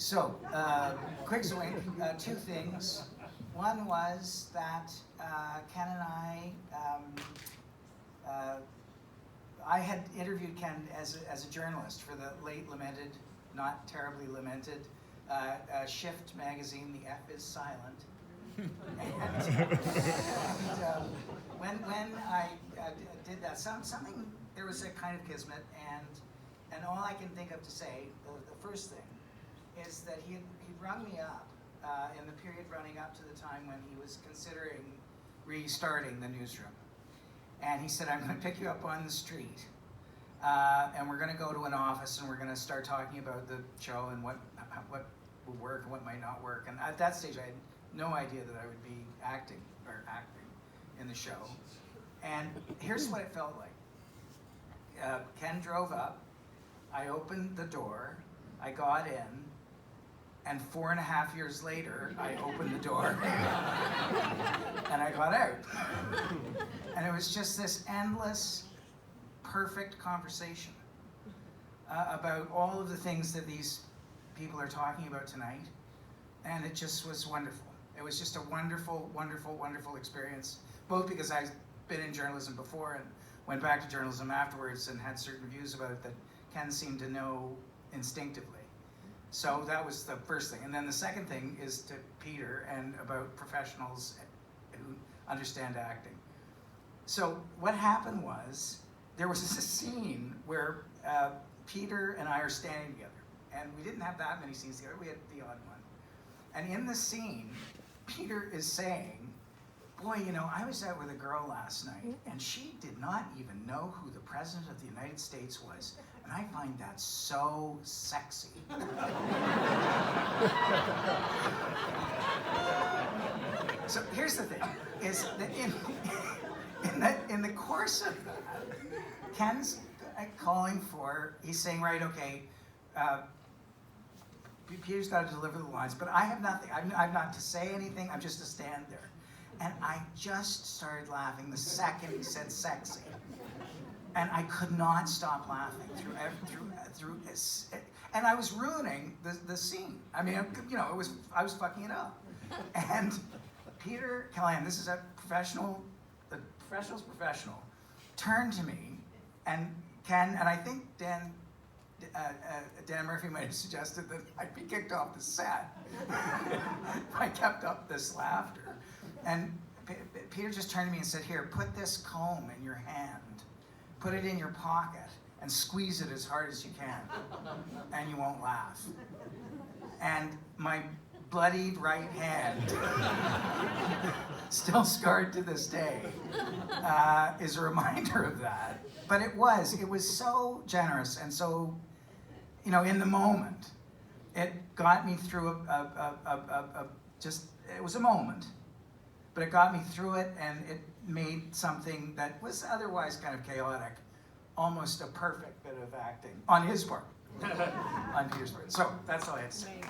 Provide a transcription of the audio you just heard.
So, quick swing, two things. One was that Ken and I had interviewed Ken as a journalist for the late lamented, not terribly lamented, Shift magazine, The F is Silent. When I did that, there was a kind of kismet, and all I can think of to say, the first thing, is that he'd rung me up in the period running up to the time when he was considering restarting the Newsroom. And he said, I'm going to pick you up on the street, and we're going to go to an office, and we're going to start talking about the show and what will work and what might not work. And at that stage, I had no idea that I would be acting in the show. And here's what it felt like. Ken drove up, I opened the door, I got in, and 4.5 years later, I opened the door and I got out. And it was just this endless, perfect conversation about all of the things that these people are talking about tonight. And it just was wonderful. It was just a wonderful, wonderful, wonderful experience, both because I've been in journalism before and went back to journalism afterwards and had certain views about it that Ken seemed to know instinctively. So that was the first thing. And then the second thing is to Peter and about professionals who understand acting. So what happened was, there was a scene where Peter and I are standing together. And we didn't have that many scenes together, we had the odd one. And in the scene, Peter is saying, boy, you know, I was out with a girl last night, and she did not even know who the President of the United States was. And I find that so sexy. So here's the thing, is that in the course of that, Ken's calling for, he's saying, right, okay, Peter's got to deliver the lines, but I have nothing, I'm not to say anything, I'm just to stand there. And I just started laughing the second he said sexy. And I could not stop laughing through and I was ruining the scene. I mean, you know, I was fucking it up. And Peter Callahan, this is a professional's professional, turned to me, and Ken, and I think Dan Murphy might have suggested that I'd be kicked off the set if I kept up this laughter. And Peter just turned to me and said, here, put this comb in your hand, put it in your pocket, and squeeze it as hard as you can, and you won't laugh. And my bloodied right hand, still scarred to this day, is a reminder of that. But it was so generous and so, you know, in the moment, it got me through it was a moment, but it got me through it, and it made something that was otherwise kind of chaotic, almost a perfect bit of acting on his part, on Peter's part. So that's all I had to say.